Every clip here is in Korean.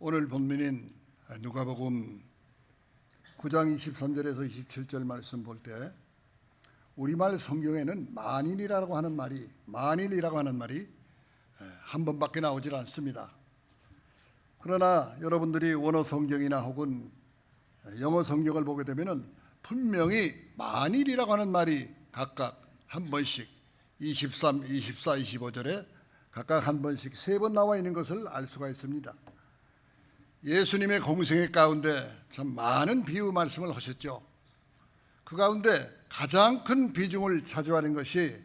오늘 본문인 누가복음 9장 23절에서 27절 말씀 볼 때 우리말 성경에는 만일이라고 하는 말이 한 번밖에 나오질 않습니다. 그러나 여러분들이 원어 성경이나 혹은 영어 성경을 보게 되면은 분명히 만일이라고 하는 말이 각각 한 번씩 23, 24, 25절에 각각 한 번씩 3번 나와 있는 것을 알 수가 있습니다. 예수님의 공생애 가운데 참 많은 비유 말씀을 하셨죠. 그 가운데 가장 큰 비중을 차지하는 것이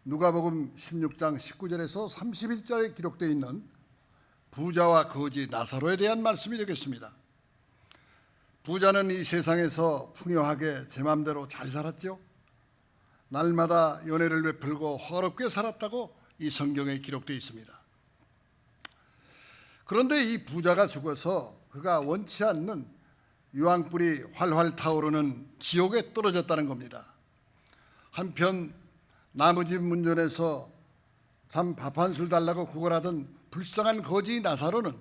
누가복음 16장 19절에서 31절에 기록되어 있는 부자와 거지 나사로에 대한 말씀이 되겠습니다. 부자는 이 세상에서 풍요하게 제 맘대로 잘 살았죠. 날마다 연회를 베풀고 화롭게 살았다고 이 성경에 기록되어 있습니다. 그런데 이 부자가 죽어서 그가 원치 않는 유황불이 활활 타오르는 지옥에 떨어졌다는 겁니다. 한편 나무집 문전에서 참 밥 한 술 달라고 구걸하던 불쌍한 거지 나사로는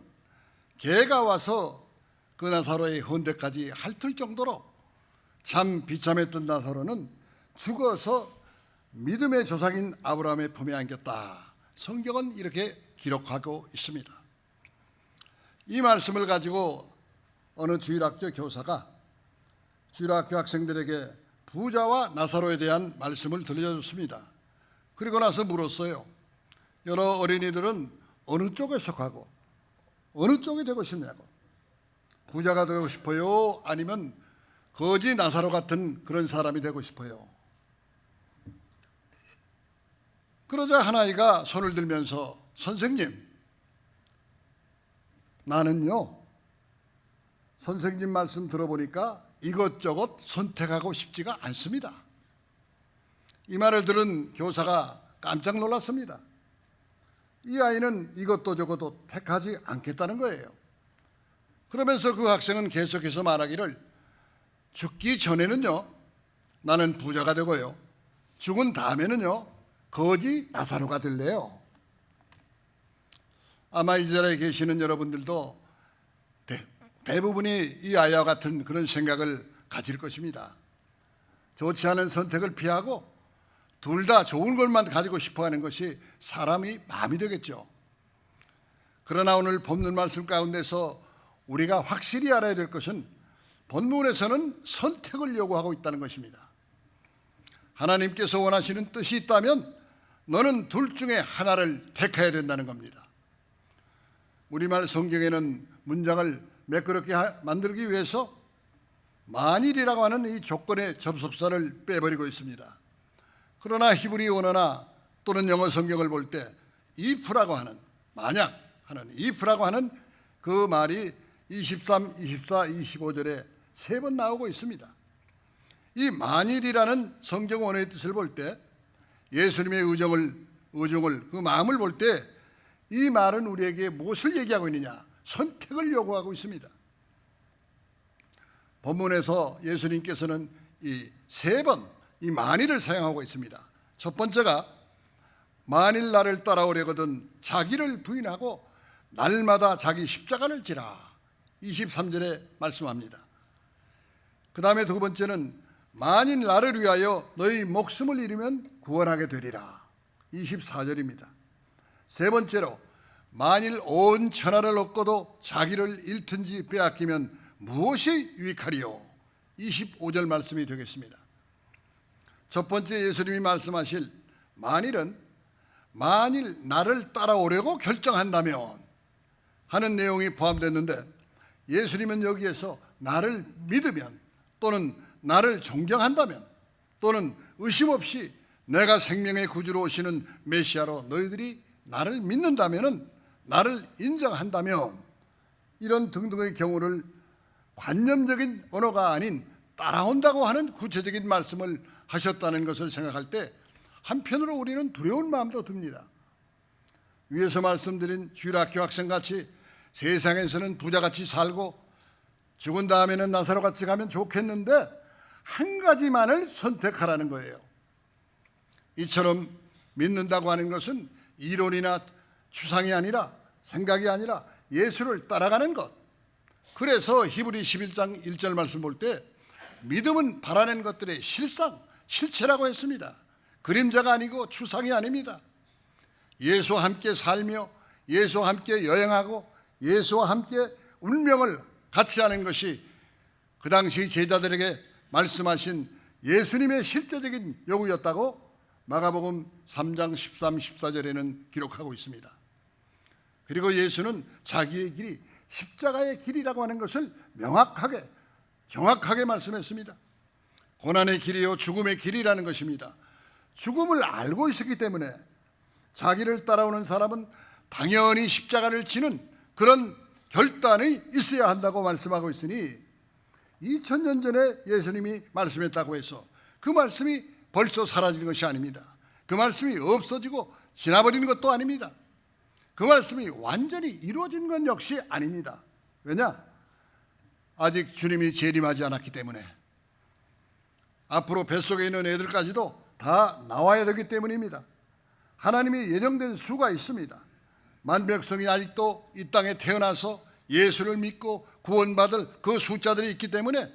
개가 와서 그 나사로의 헌대까지 핥을 정도로 참 비참했던 나사로는 죽어서 믿음의 조상인 아브라함의 품에 안겼다. 성경은 이렇게 기록하고 있습니다. 이 말씀을 가지고 어느 주일학교 교사가 주일학교 학생들에게 부자와 나사로에 대한 말씀을 들려줬습니다. 그리고 나서 물었어요. 여러 어린이들은 어느 쪽에 속하고 어느 쪽이 되고 싶냐고. 부자가 되고 싶어요? 아니면 거지 나사로 같은 그런 사람이 되고 싶어요? 그러자 한 아이가 손을 들면서 선생님, 나는요, 선생님 말씀 들어보니까 이것저것 선택하고 싶지가 않습니다. 이 말을 들은 교사가 깜짝 놀랐습니다. 이 아이는 이것도 저것도 택하지 않겠다는 거예요. 그러면서 그 학생은 계속해서 말하기를 죽기 전에는요, 나는 부자가 되고요, 죽은 다음에는요, 거지 나사로가 될래요. 아마 이 자리에 계시는 여러분들도 대부분이 이 아이와 같은 그런 생각을 가질 것입니다. 좋지 않은 선택을 피하고 둘 다 좋은 것만 가지고 싶어하는 것이 사람의 마음이 되겠죠. 그러나 오늘 본문 말씀 가운데서 우리가 확실히 알아야 될 것은 본문에서는 선택을 요구하고 있다는 것입니다. 하나님께서 원하시는 뜻이 있다면 너는 둘 중에 하나를 택해야 된다는 겁니다. 우리말 성경에는 문장을 매끄럽게 만들기 위해서 만일이라고 하는 이 조건의 접속사를 빼버리고 있습니다. 그러나 히브리 원어나 또는 영어 성경을 볼 때 if라고 하는, 만약 하는 if라고 하는 그 말이 23, 24, 25절에 3번 나오고 있습니다. 이 만일이라는 성경 원어의 뜻을 볼 때 예수님의 의중을 그 마음을 볼 때 이 말은 우리에게 무엇을 얘기하고 있느냐? 선택을 요구하고 있습니다. 본문에서 예수님께서는 이 3번 이 만일을 사용하고 있습니다. 첫 번째가 만일 나를 따라오려거든 자기를 부인하고 날마다 자기 십자가를 지라. 23절에 말씀합니다. 그 다음에 두 번째는 만일 나를 위하여 너희 목숨을 잃으면 구원하게 되리라. 24절입니다. 세 번째로 만일 온 천하를 얻고도 자기를 잃든지 빼앗기면 무엇이 유익하리요? 25절 말씀이 되겠습니다. 첫 번째 예수님이 말씀하실 만일은 만일 나를 따라오려고 결정한다면 하는 내용이 포함됐는데 예수님은 여기에서 나를 믿으면 또는 나를 존경한다면 또는 의심 없이 내가 생명의 구주로 오시는 메시아로 너희들이 나를 믿는다면, 나를 인정한다면, 이런 등등의 경우를 관념적인 언어가 아닌 따라온다고 하는 구체적인 말씀을 하셨다는 것을 생각할 때 한편으로 우리는 두려운 마음도 듭니다. 위에서 말씀드린 주일학교 학생같이 세상에서는 부자같이 살고 죽은 다음에는 나사로같이 가면 좋겠는데 한 가지만을 선택하라는 거예요. 이처럼 믿는다고 하는 것은 이론이나 추상이 아니라, 생각이 아니라 예수를 따라가는 것. 그래서 히브리 11장 1절 말씀 볼 때 믿음은 바라는 것들의 실상, 실체라고 했습니다. 그림자가 아니고 추상이 아닙니다. 예수와 함께 살며 예수와 함께 여행하고 예수와 함께 운명을 같이 하는 것이 그 당시 제자들에게 말씀하신 예수님의 실제적인 요구였다고 마가복음 3장 13, 14절에는 기록하고 있습니다. 그리고 예수는 자기의 길이 십자가의 길이라고 하는 것을 명확하게 정확하게 말씀했습니다. 고난의 길이요 죽음의 길이라는 것입니다. 죽음을 알고 있었기 때문에 자기를 따라오는 사람은 당연히 십자가를 지는 그런 결단이 있어야 한다고 말씀하고 있으니 2000년 전에 예수님이 말씀했다고 해서 그 말씀이 벌써 사라진 것이 아닙니다. 그 말씀이 없어지고 지나버리는 것도 아닙니다. 그 말씀이 완전히 이루어진 건 역시 아닙니다. 왜냐? 아직 주님이 재림하지 않았기 때문에 앞으로 뱃속에 있는 애들까지도 다 나와야 되기 때문입니다. 하나님이 예정된 수가 있습니다. 만백성이 아직도 이 땅에 태어나서 예수를 믿고 구원받을 그 숫자들이 있기 때문에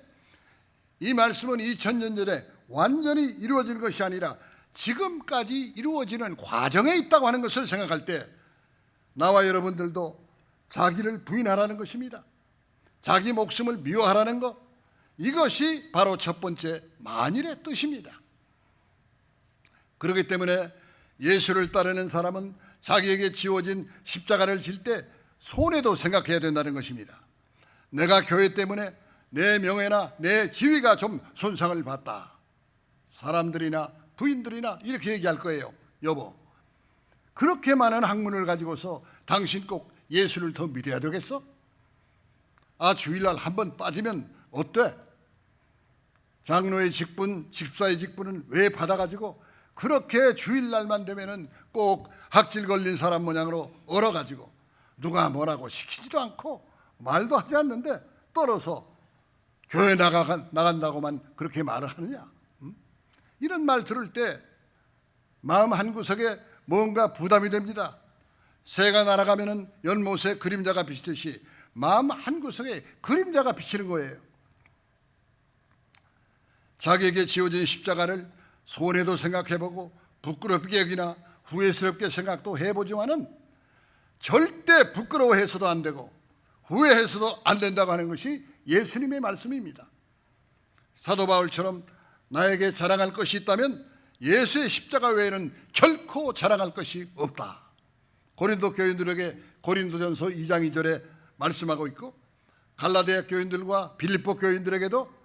이 말씀은 2000년 전에 완전히 이루어진 것이 아니라 지금까지 이루어지는 과정에 있다고 하는 것을 생각할 때 나와 여러분들도 자기를 부인하라는 것입니다. 자기 목숨을 미워하라는 것, 이것이 바로 첫 번째 만일의 뜻입니다. 그렇기 때문에 예수를 따르는 사람은 자기에게 지워진 십자가를 질 때 손해도 생각해야 된다는 것입니다. 내가 교회 때문에 내 명예나 내 지위가 좀 손상을 받다. 사람들이나 부인들이나 이렇게 얘기할 거예요. 여보, 그렇게 많은 학문을 가지고서 당신 꼭 예수를 더 믿어야 되겠어? 아, 주일날 한번 빠지면 어때? 장로의 직분, 집사의 직분은 왜 받아가지고 그렇게 주일날만 되면은 꼭 학질 걸린 사람 모양으로 얼어가지고 누가 뭐라고 시키지도 않고 말도 하지 않는데 떨어서 교회 나간다고만 그렇게 말을 하느냐? 이런 말 들을 때 마음 한구석에 뭔가 부담이 됩니다. 새가 날아가면은 연못에 그림자가 비치듯이 마음 한구석에 그림자가 비치는 거예요. 자기에게 지어진 십자가를 손해도 생각해보고 부끄럽게 여기나 후회스럽게 생각도 해보지만은 절대 부끄러워해서도 안 되고 후회해서도 안 된다고 하는 것이 예수님의 말씀입니다. 사도 바울처럼 나에게 자랑할 것이 있다면 예수의 십자가 외에는 결코 자랑할 것이 없다. 고린도 교인들에게 고린도전서 2장 2절에 말씀하고 있고 갈라디아 교인들과 빌립보 교인들에게도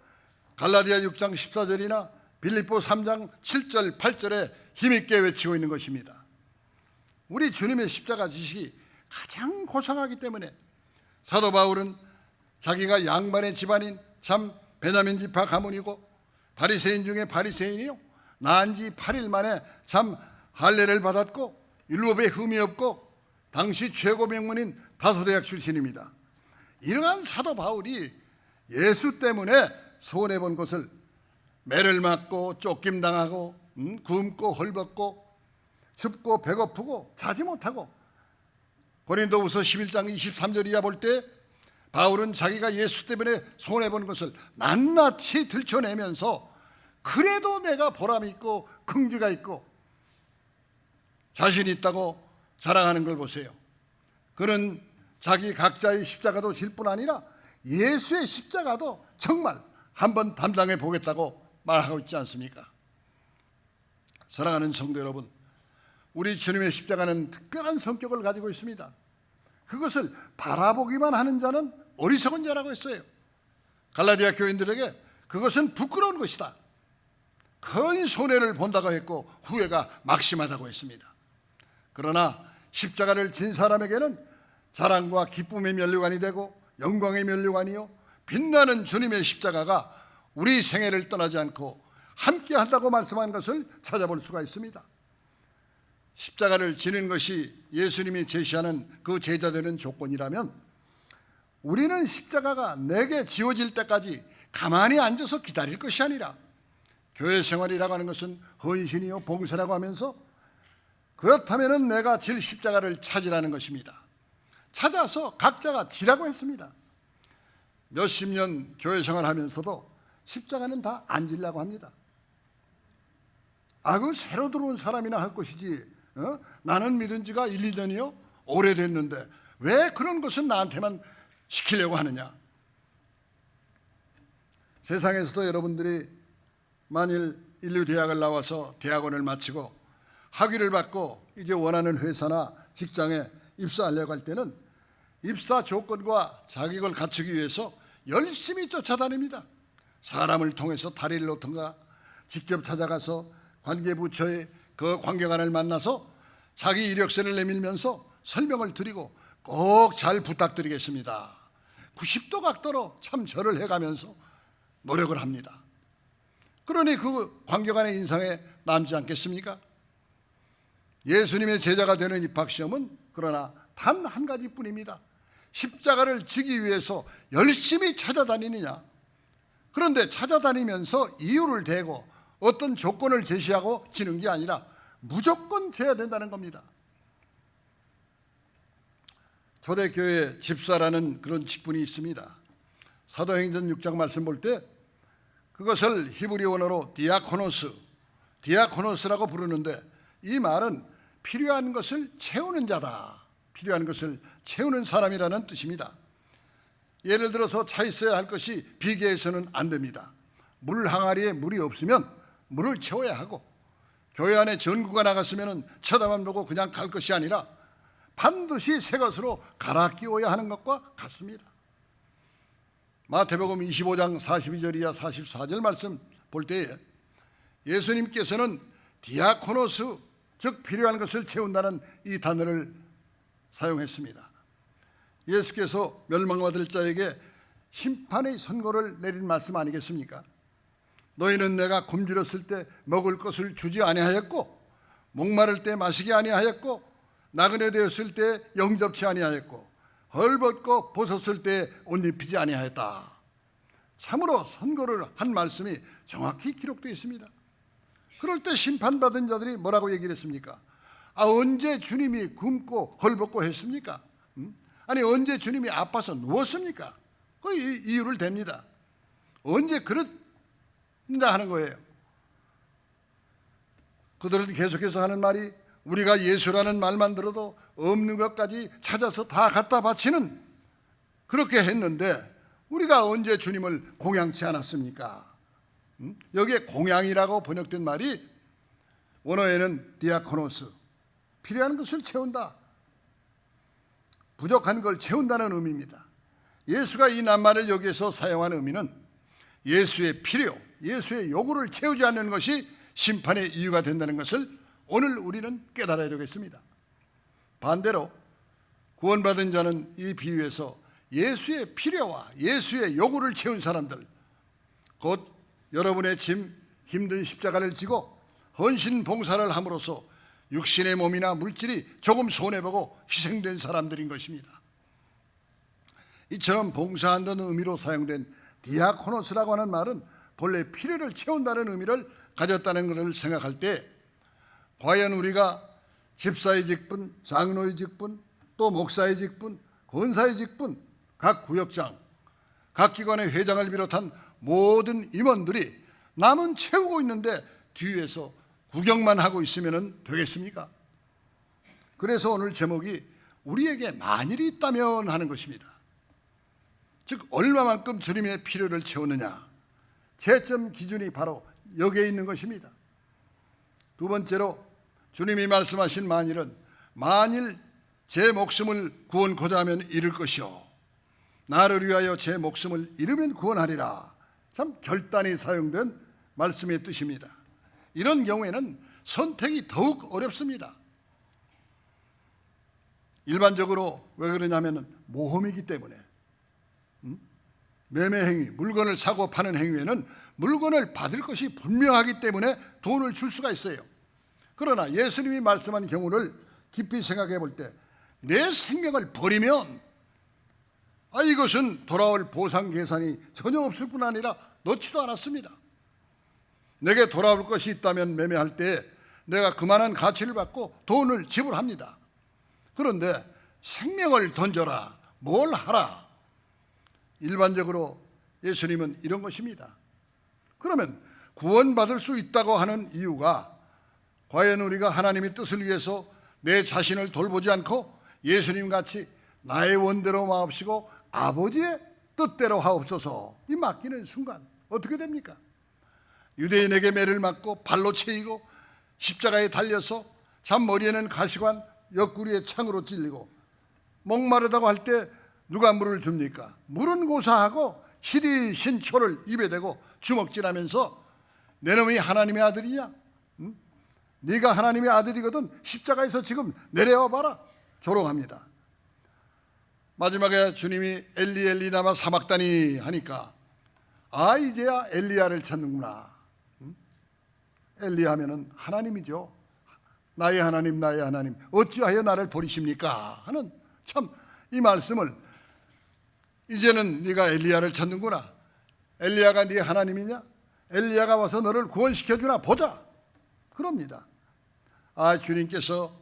갈라디아 6장 14절이나 빌립보 3장 7절 8절에 힘있게 외치고 있는 것입니다. 우리 주님의 십자가 지식이 가장 고상하기 때문에 사도 바울은 자기가 양반의 집안인 참 베냐민 지파 가문이고 바리새인 중에 바리새인이요 나은 지 8일 만에 참 할례를 받았고 율법에 흠이 없고 당시 최고 명문인 다소대학 출신입니다. 이러한 사도 바울이 예수 때문에 손해본 것을 매를 맞고 쫓김당하고 굶고 헐벗고 춥고 배고프고 자지 못하고 고린도후서 11장 23절 이하 볼 때 바울은 자기가 예수 때문에 손해본 것을 낱낱이 들춰내면서 그래도 내가 보람이 있고 긍지가 있고 자신 있다고 자랑하는 걸 보세요. 그는 자기 각자의 십자가도 질 뿐 아니라 예수의 십자가도 정말 한번 담당해 보겠다고 말하고 있지 않습니까? 사랑하는 성도 여러분, 우리 주님의 십자가는 특별한 성격을 가지고 있습니다. 그것을 바라보기만 하는 자는 어리석은 자라고 했어요. 갈라디아 교인들에게 그것은 부끄러운 것이다. 큰 손해를 본다고 했고 후회가 막심하다고 했습니다. 그러나 십자가를 진 사람에게는 자랑과 기쁨의 면류관이 되고 영광의 면류관이요 빛나는 주님의 십자가가 우리 생애를 떠나지 않고 함께 한다고 말씀한 것을 찾아볼 수가 있습니다. 십자가를 지는 것이 예수님이 제시하는 그 제자되는 조건이라면 우리는 십자가가 내게 지워질 때까지 가만히 앉아서 기다릴 것이 아니라 교회 생활이라고 하는 것은 헌신이요 봉사라고 하면서 그렇다면 내가 질 십자가를 찾으라는 것입니다. 찾아서 각자가 지라고 했습니다. 몇십 년 교회 생활하면서도 십자가는 다 안 지려고 합니다. 그 새로 들어온 사람이나 할 것이지, 나는 믿은 지가 1, 2년이요? 오래됐는데 왜 그런 것은 나한테만 시키려고 하느냐. 세상에서도 여러분들이 만일 인류대학을 나와서 대학원을 마치고 학위를 받고 이제 원하는 회사나 직장에 입사하려고 할 때는 입사 조건과 자격을 갖추기 위해서 열심히 쫓아다닙니다. 사람을 통해서 다리를 놓던가 직접 찾아가서 관계부처의 그 관계관을 만나서 자기 이력서를 내밀면서 설명을 드리고 꼭 잘 부탁드리겠습니다. 90도 각도로 참 절을 해가면서 노력을 합니다. 그러니 그 관계관의 인상에 남지 않겠습니까? 예수님의 제자가 되는 입학시험은 그러나 단 한 가지뿐입니다. 십자가를 지기 위해서 열심히 찾아다니느냐. 그런데 찾아다니면서 이유를 대고 어떤 조건을 제시하고 지는 게 아니라 무조건 져야 된다는 겁니다. 초대교회 집사라는 그런 직분이 있습니다. 사도행전 6장 말씀 볼 때 그것을 히브리 원어로 디아코노스라고 부르는데, 이 말은 필요한 것을 채우는 자다, 필요한 것을 채우는 사람이라는 뜻입니다. 예를 들어서 차 있어야 할 것이 비계해서는 안 됩니다. 물 항아리에 물이 없으면 물을 채워야 하고, 교회 안에 전구가 나갔으면 쳐다만 보고 그냥 갈 것이 아니라 반드시 새 것으로 갈아 끼워야 하는 것과 같습니다. 마태복음 25장 42절이야 44절 말씀 볼 때에 예수님께서는 디아코노스, 즉 필요한 것을 채운다는 이 단어를 사용했습니다. 예수께서 멸망받을 자에게 심판의 선고를 내린 말씀 아니겠습니까? 너희는 내가 굶주렸을 때 먹을 것을 주지 아니하였고, 목마를 때 마시게 아니하였고, 나그네 되었을 때 영접치 아니하였고, 헐벗고 벗었을 때 옷 입히지 아니하였다. 참으로 선고를 한 말씀이 정확히 기록되어 있습니다. 그럴 때 심판받은 자들이 뭐라고 얘기를 했습니까? 언제 주님이 굶고 헐벗고 했습니까? 아니 언제 주님이 아파서 누웠습니까? 그 이유를 댑니다. 언제 그랬다 하는 거예요. 그들은 계속해서 하는 말이, 우리가 예수라는 말만 들어도 없는 것까지 찾아서 다 갖다 바치는, 그렇게 했는데 우리가 언제 주님을 공양치 않았습니까? 여기에 공양이라고 번역된 말이 원어에는 디아코노스, 필요한 것을 채운다, 부족한 걸 채운다는 의미입니다. 예수가 이 낱말을 여기에서 사용한 의미는 예수의 필요, 예수의 요구를 채우지 않는 것이 심판의 이유가 된다는 것을 오늘 우리는 깨달아야 되겠습니다. 반대로 구원받은 자는 이 비유에서 예수의 필요와 예수의 요구를 채운 사람들, 곧 여러분의 짐 힘든 십자가를 지고 헌신 봉사를 함으로써 육신의 몸이나 물질이 조금 손해보고 희생된 사람들인 것입니다. 이처럼 봉사한다는 의미로 사용된 디아코노스라고 하는 말은 본래 필요를 채운다는 의미를 가졌다는 것을 생각할 때, 과연 우리가 집사의 직분, 장로의 직분, 또 목사의 직분, 권사의 직분, 각 구역장, 각 기관의 회장을 비롯한 모든 임원들이 남은 채우고 있는데 뒤에서 구경만 하고 있으면 되겠습니까? 그래서 오늘 제목이 우리에게 만일이 있다면 하는 것입니다. 즉 얼마만큼 주님의 필요를 채우느냐, 채점 기준이 바로 여기에 있는 것입니다. 두 번째로 주님이 말씀하신 만일은, 만일 제 목숨을 구원코자 하면 잃을 것이요 나를 위하여 제 목숨을 잃으면 구원하리라. 참 결단이 사용된 말씀의 뜻입니다. 이런 경우에는 선택이 더욱 어렵습니다. 일반적으로 왜 그러냐면 모험이기 때문에, 매매 행위, 물건을 사고 파는 행위에는 물건을 받을 것이 분명하기 때문에 돈을 줄 수가 있어요. 그러나 예수님이 말씀한 경우를 깊이 생각해 볼 때, 내 생명을 버리면 이것은 돌아올 보상 계산이 전혀 없을 뿐 아니라 넣지도 않았습니다. 내게 돌아올 것이 있다면 매매할 때 내가 그만한 가치를 받고 돈을 지불합니다. 그런데 생명을 던져라. 뭘 하라. 일반적으로 예수님은 이런 것입니다. 그러면 구원받을 수 있다고 하는 이유가 과연 우리가 하나님의 뜻을 위해서 내 자신을 돌보지 않고 예수님 같이 나의 원대로 마옵시고 아버지의 뜻대로 하옵소서 이 맡기는 순간 어떻게 됩니까? 유대인에게 매를 맞고 발로 채이고 십자가에 달려서 잔머리에는 가시관 옆구리에 창으로 찔리고 목마르다고 할 때 누가 물을 줍니까? 물은 고사하고 시리 신초를 입에 대고 주먹질하면서 내 놈이 하나님의 아들이냐? 응? 네가 하나님의 아들이거든 십자가에서 지금 내려와 봐라. 조롱합니다. 마지막에 주님이 엘리 엘리 나마 사막다니 하니까 아 이제야 엘리야를 찾는구나. 응? 엘리 하면은 하나님이죠. 나의 하나님 나의 하나님 어찌하여 나를 버리십니까? 하는 참 이 말씀을 이제는 네가 엘리야를 찾는구나. 엘리야가 네 하나님이냐? 엘리야가 와서 너를 구원시켜주나 보자. 그럽니다. 아 주님께서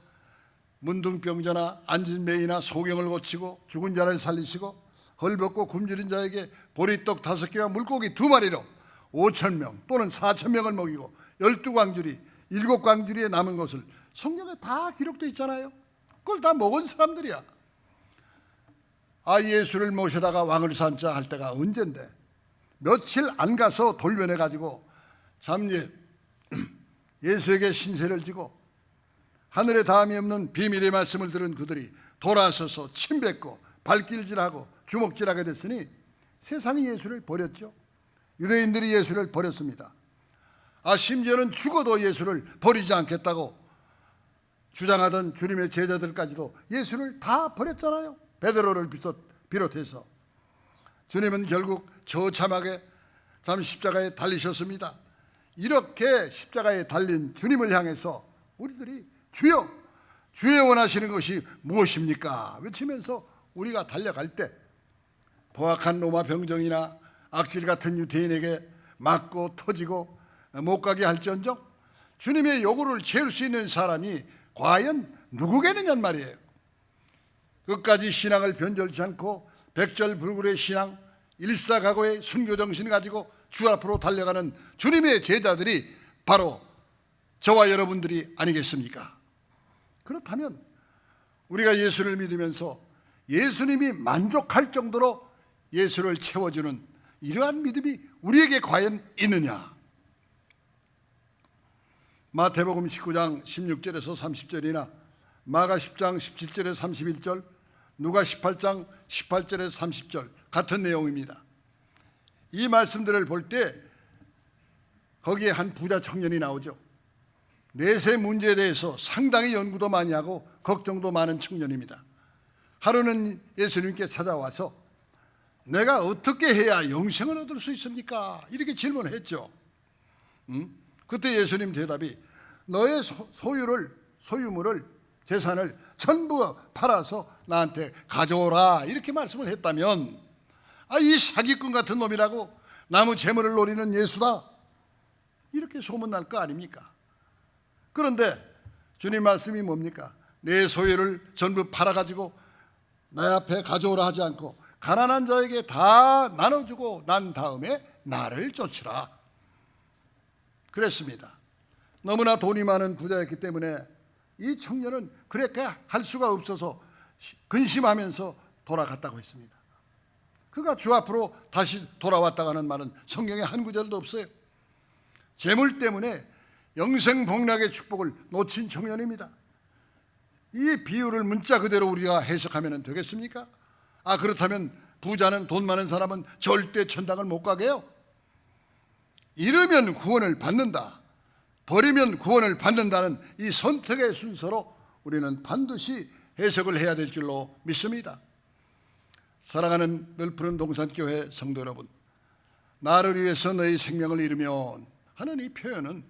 문둥병자나 앉은 매이나 소경을 고치고 죽은 자를 살리시고 헐벗고 굶주린 자에게 보리떡 5개와 물고기 2마리로 5,000명 또는 4,000명을 먹이고 12광주리 7광주리에 남은 것을 성경에 다 기록되어 있잖아요. 그걸 다 먹은 사람들이야. 아 예수를 모셔다가 왕을 삼자 할 때가 언젠데 며칠 안 가서 돌변해가지고 참 예수에게 신세를 지고 하늘에 닿음이 없는 비밀의 말씀을 들은 그들이 돌아서서 침뱉고 발길질하고 주먹질하게 됐으니 세상이 예수를 버렸죠. 유대인들이 예수를 버렸습니다. 아 심지어는 죽어도 예수를 버리지 않겠다고 주장하던 주님의 제자들까지도 예수를 다 버렸잖아요. 베드로를 비롯해서 주님은 결국 저참하게 참 십자가에 달리셨습니다. 이렇게 십자가에 달린 주님을 향해서 우리들이 주여 주의 원하시는 것이 무엇입니까? 외치면서 우리가 달려갈 때 포악한 로마 병정이나 악질 같은 유대인에게 맞고 터지고 못 가게 할지언정 주님의 요구를 채울 수 있는 사람이 과연 누구겠느냐는 말이에요. 끝까지 신앙을 변절치 않고 백절불굴의 신앙 일사각오의 순교정신을 가지고 주 앞으로 달려가는 주님의 제자들이 바로 저와 여러분들이 아니겠습니까? 그렇다면 우리가 예수를 믿으면서 예수님이 만족할 정도로 예수를 채워주는 이러한 믿음이 우리에게 과연 있느냐? 마태복음 19장 16절에서 30절이나 마가 10장 17절에서 31절, 누가 18장 18절에서 30절 같은 내용입니다. 이 말씀들을 볼 때 거기에 한 부자 청년이 나오죠. 내세 문제에 대해서 상당히 연구도 많이 하고 걱정도 많은 청년입니다. 하루는 예수님께 찾아와서 내가 어떻게 해야 영생을 얻을 수 있습니까? 이렇게 질문을 했죠. 그때 예수님 대답이 너의 소유물을 재산을 전부 팔아서 나한테 가져오라 이렇게 말씀을 했다면 아, 이 사기꾼 같은 놈이라고 나무 재물을 노리는 예수다 이렇게 소문날 거 아닙니까? 그런데 주님 말씀이 뭡니까? 내 소유를 전부 팔아가지고 내 앞에 가져오라 하지 않고 가난한 자에게 다 나눠주고 난 다음에 나를 쫓으라 그랬습니다. 너무나 돈이 많은 부자였기 때문에 이 청년은 그렇게 할 수가 없어서 근심하면서 돌아갔다고 했습니다. 그가 주 앞으로 다시 돌아왔다고 하는 말은 성경에 한 구절도 없어요. 재물 때문에 영생복락의 축복을 놓친 청년입니다. 이 비유를 문자 그대로 우리가 해석하면 되겠습니까? 아 그렇다면 부자는 돈 많은 사람은 절대 천당을 못 가게 해요. 잃으면 구원을 받는다, 버리면 구원을 받는다는 이 선택의 순서로 우리는 반드시 해석을 해야 될 줄로 믿습니다. 사랑하는 늘푸른 동산교회 성도 여러분, 나를 위해서 너희 생명을 잃으면 하는 이 표현은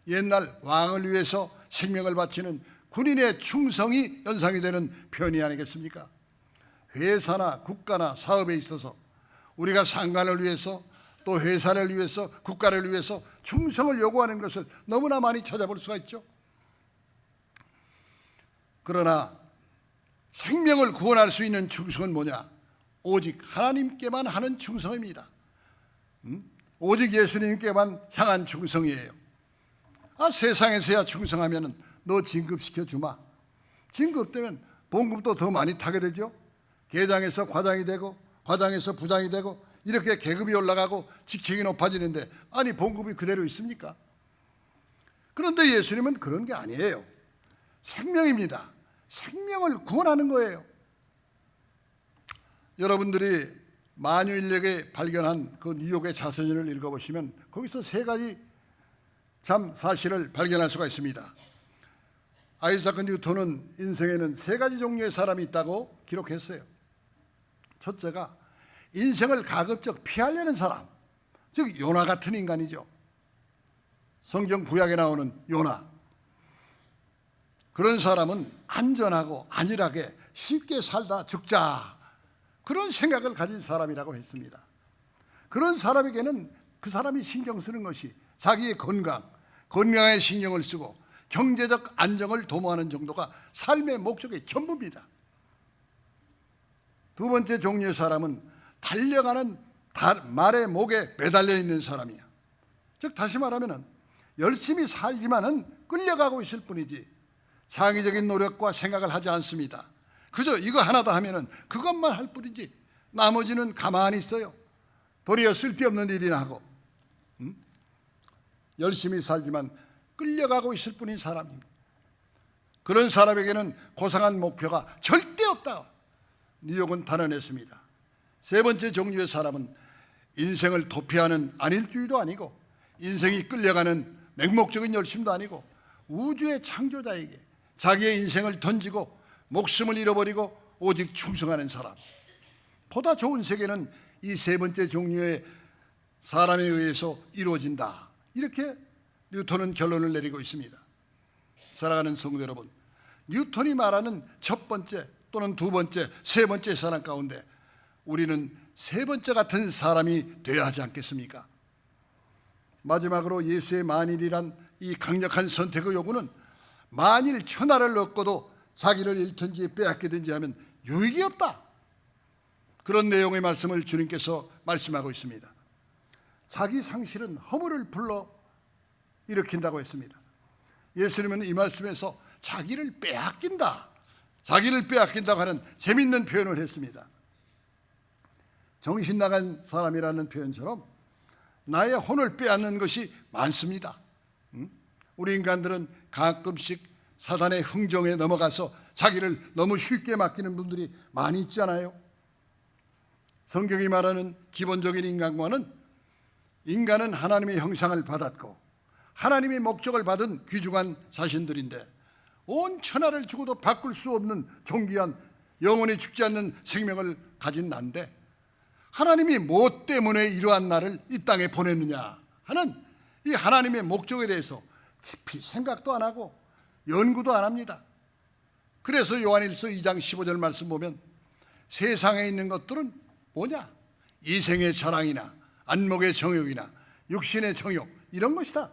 옛날 왕을 위해서 생명을 바치는 군인의 충성이 연상이 되는 표현이 아니겠습니까? 회사나 국가나 사업에 있어서 우리가 상관을 위해서 또 회사를 위해서 국가를 위해서 충성을 요구하는 것을 너무나 많이 찾아볼 수가 있죠. 그러나 생명을 구원할 수 있는 충성은 뭐냐? 오직 하나님께만 하는 충성입니다. 오직 예수님께만 향한 충성이에요. 세상에서야 충성하면 너 진급시켜 주마. 진급되면 봉급도 더 많이 타게 되죠. 계장에서 과장이 되고 과장에서 부장이 되고 이렇게 계급이 올라가고 직책이 높아지는데 봉급이 그대로 있습니까? 그런데 예수님은 그런 게 아니에요. 생명입니다. 생명을 구원하는 거예요. 여러분들이 만유인력에 발견한 그 뉴욕의 자서전을 읽어보시면 거기서 세 가지 참 사실을 발견할 수가 있습니다. 아이자크 뉴턴은 인생에는 세 가지 종류의 사람이 있다고 기록했어요. 첫째가 인생을 가급적 피하려는 사람, 즉 요나 같은 인간이죠. 성경 구약에 나오는 요나. 그런 사람은 안전하고 안일하게 쉽게 살다 죽자, 그런 생각을 가진 사람이라고 했습니다. 그런 사람에게는 그 사람이 신경 쓰는 것이 자기의 건강에 신경을 쓰고 경제적 안정을 도모하는 정도가 삶의 목적의 전부입니다. 두 번째 종류의 사람은 달려가는 말의 목에 매달려 있는 사람이야. 즉 다시 말하면 열심히 살지만은 끌려가고 있을 뿐이지 창의적인 노력과 생각을 하지 않습니다. 그저 이거 하나다 하면은 그것만 할 뿐이지 나머지는 가만히 있어요. 도리어 쓸데없는 일이나 하고 열심히 살지만 끌려가고 있을 뿐인 사람입니다. 그런 사람에게는 고상한 목표가 절대 없다. 뉴욕은 단언했습니다. 세 번째 종류의 사람은 인생을 도피하는 안일주의도 아니고 인생이 끌려가는 맹목적인 열심도 아니고 우주의 창조자에게 자기의 인생을 던지고 목숨을 잃어버리고 오직 충성하는 사람. 보다 좋은 세계는 이 세 번째 종류의 사람에 의해서 이루어진다. 이렇게 뉴턴은 결론을 내리고 있습니다. 사랑하는 성도 여러분, 뉴턴이 말하는 첫 번째 또는 두 번째, 세 번째 사람 가운데 우리는 세 번째 같은 사람이 되어야 하지 않겠습니까? 마지막으로 예수의 만일이란 이 강력한 선택의 요구는 만일 천하를 얻고도 자기를 잃든지 빼앗기든지 하면 유익이 없다. 그런 내용의 말씀을 주님께서 말씀하고 있습니다. 자기 상실은 허물을 불러 일으킨다고 했습니다. 예수님은 이 말씀에서 자기를 빼앗긴다고 하는 재미있는 표현을 했습니다. 정신 나간 사람이라는 표현처럼 나의 혼을 빼앗는 것이 많습니다. 우리 인간들은 가끔씩 사단의 흥정에 넘어가서 자기를 너무 쉽게 맡기는 분들이 많이 있잖아요. 성경이 말하는 기본적인 인간관은 인간은 하나님의 형상을 받았고 하나님의 목적을 받은 귀중한 자신들인데 온 천하를 주고도 바꿀 수 없는 존귀한 영원히 죽지 않는 생명을 가진 난데 하나님이 무엇 때문에 이러한 나를 이 땅에 보냈느냐 하는 이 하나님의 목적에 대해서 깊이 생각도 안 하고 연구도 안 합니다. 그래서 요한일서 2장 15절 말씀 보면 세상에 있는 것들은 뭐냐? 이생의 자랑이나 안목의 정욕이나 육신의 정욕 이런 것이다.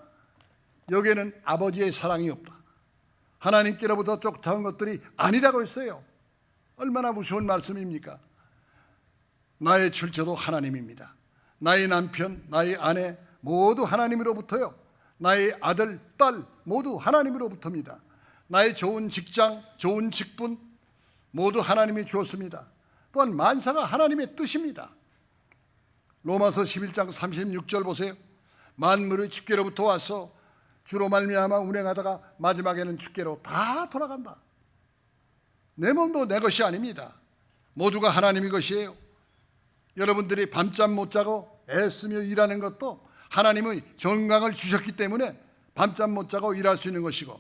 여기에는 아버지의 사랑이 없다. 하나님께로부터 쫓아온 것들이 아니라고 했어요. 얼마나 무서운 말씀입니까? 나의 출처도 하나님입니다. 나의 남편, 나의 아내 모두 하나님으로부터요. 나의 아들, 딸 모두 하나님으로부터입니다. 나의 좋은 직장, 좋은 직분 모두 하나님이 주었습니다. 또한 만사가 하나님의 뜻입니다. 로마서 11장 36절 보세요. 만물의 주께로부터 와서 주로 말미암아 운행하다가 마지막에는 주께로 다 돌아간다. 내 몸도 내 것이 아닙니다. 모두가 하나님의 것이에요. 여러분들이 밤잠 못 자고 애쓰며 일하는 것도 하나님의 건강을 주셨기 때문에 밤잠 못 자고 일할 수 있는 것이고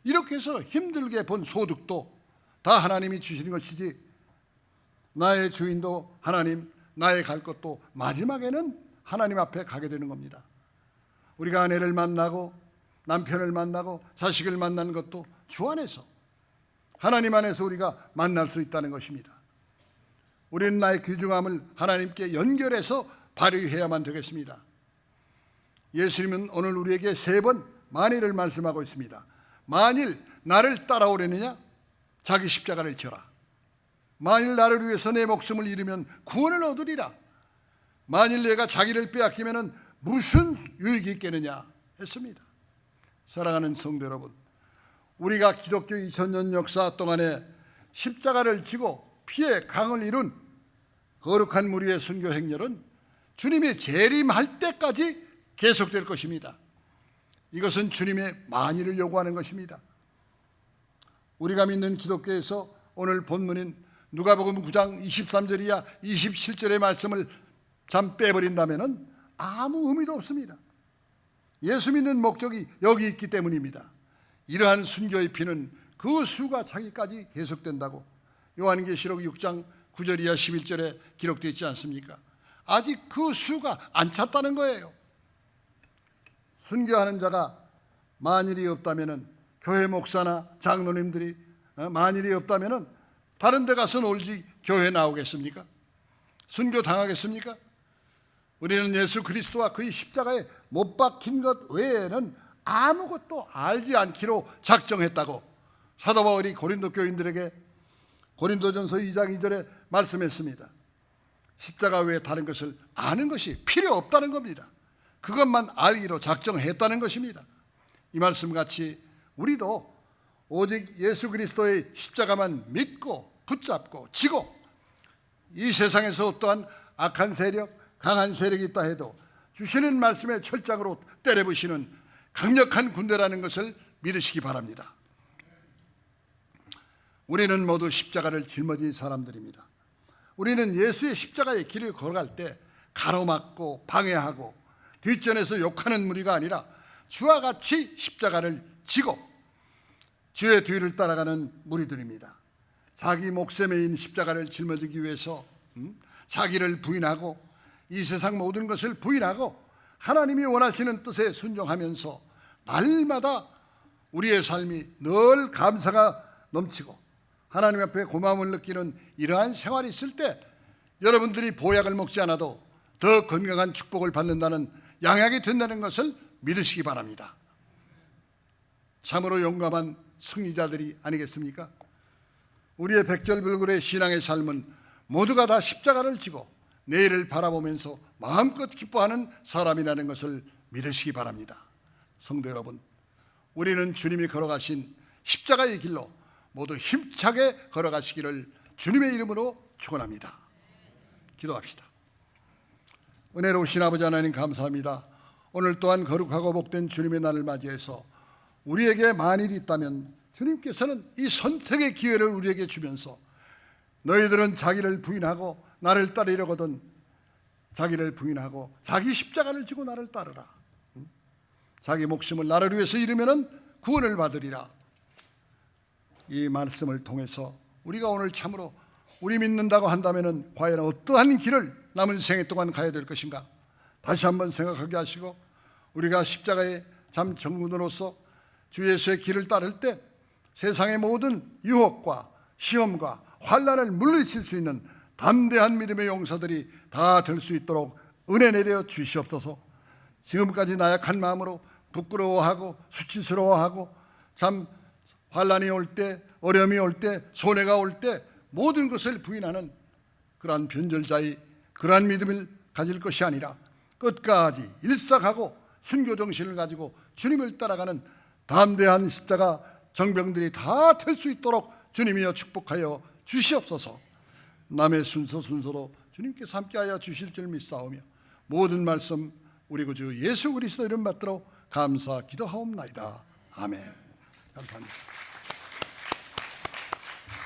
이렇게 해서 힘들게 번 소득도 다 하나님이 주시는 것이지 나의 주인도 하나님, 나의 갈 것도 마지막에는 하나님 앞에 가게 되는 겁니다. 우리가 아내를 만나고 남편을 만나고 자식을 만나는 것도 주 안에서 하나님 안에서 우리가 만날 수 있다는 것입니다. 우리는 나의 귀중함을 하나님께 연결해서 발휘해야만 되겠습니다. 예수님은 오늘 우리에게 3번 만일을 말씀하고 있습니다. 만일 나를 따라오려느냐? 자기 십자가를 져라. 만일 나를 위해서 내 목숨을 잃으면 구원을 얻으리라. 만일 내가 자기를 빼앗기면 무슨 유익이 있겠느냐 했습니다. 사랑하는 성도 여러분, 우리가 기독교 2000년 역사 동안에 십자가를 지고 피의 강을 이룬 거룩한 무리의 순교 행렬은 주님이 재림할 때까지 계속될 것입니다. 이것은 주님의 만일을 요구하는 것입니다. 우리가 믿는 기독교에서 오늘 본문인 누가복음 9장 23절이야 27절의 말씀을 잠 빼버린다면 아무 의미도 없습니다. 예수 믿는 목적이 여기 있기 때문입니다. 이러한 순교의 피는 그 수가 차기까지 계속된다고 요한계시록 6장 9절 이하 11절에 기록되어 있지 않습니까? 아직 그 수가 안 찼다는 거예요. 순교하는 자가 만일이 없다면, 교회 목사나 장로님들이 만일이 없다면 다른 데 가서 놀지 교회 나오겠습니까? 순교 당하겠습니까? 우리는 예수 그리스도와 그의 십자가에 못 박힌 것 외에는 아무것도 알지 않기로 작정했다고 사도 바울이 고린도 교인들에게 고린도전서 2장 2절에 말씀했습니다. 십자가 외에 다른 것을 아는 것이 필요 없다는 겁니다. 그것만 알기로 작정했다는 것입니다. 이 말씀 같이 우리도 오직 예수 그리스도의 십자가만 믿고 붙잡고 지고 이 세상에서 어떠한 악한 세력, 강한 세력이 있다 해도 주시는 말씀에 철장으로 때려부시는 강력한 군대라는 것을 믿으시기 바랍니다. 우리는 모두 십자가를 짊어진 사람들입니다. 우리는 예수의 십자가의 길을 걸어갈 때 가로막고 방해하고 뒷전에서 욕하는 무리가 아니라 주와 같이 십자가를 지고 주의 뒤를 따라가는 무리들입니다. 자기 목숨에 매인 십자가를 짊어지기 위해서 자기를 부인하고 이 세상 모든 것을 부인하고 하나님이 원하시는 뜻에 순종하면서 날마다 우리의 삶이 늘 감사가 넘치고 하나님 앞에 고마움을 느끼는 이러한 생활이 있을 때 여러분들이 보약을 먹지 않아도 더 건강한 축복을 받는다는 양약이 된다는 것을 믿으시기 바랍니다. 참으로 용감한 승리자들이 아니겠습니까? 우리의 백절불굴의 신앙의 삶은 모두가 다 십자가를 지고 내일을 바라보면서 마음껏 기뻐하는 사람이라는 것을 믿으시기 바랍니다. 성도 여러분, 우리는 주님이 걸어가신 십자가의 길로 모두 힘차게 걸어가시기를 주님의 이름으로 축원합니다. 기도합시다. 은혜로우신 아버지 하나님 감사합니다. 오늘 또한 거룩하고 복된 주님의 날을 맞이해서 우리에게 만일이 있다면 주님께서는 이 선택의 기회를 우리에게 주면서 너희들은 자기를 부인하고 나를 따르려거든 자기를 부인하고 자기 십자가를 지고 나를 따르라. 자기 목숨을 나를 위해서 잃으면 구원을 받으리라. 이 말씀을 통해서 우리가 오늘 참으로 우리 믿는다고 한다면 과연 어떠한 길을 남은 생애 동안 가야 될 것인가 다시 한번 생각하게 하시고 우리가 십자가의 참 정군으로서 주 예수의 길을 따를 때 세상의 모든 유혹과 시험과 환난을 물리칠 수 있는 담대한 믿음의 용사들이 다 될 수 있도록 은혜 내려 주시옵소서. 지금까지 나약한 마음으로 부끄러워하고 수치스러워하고 참 환난이 올 때, 어려움이 올 때, 손해가 올 때 모든 것을 부인하는 그러한 변절자의 그러한 믿음을 가질 것이 아니라 끝까지 일삭하고 순교 정신을 가지고 주님을 따라가는 담대한 십자가 정병들이 다 될 수 있도록 주님이여 축복하여 주시옵소서. 남의 순서도 주님께서 함께하여 주실 줄 믿사오며 모든 말씀 우리 구주 예수 그리스도 이름 받들어 감사 기도하옵나이다. 아멘. 감사합니다.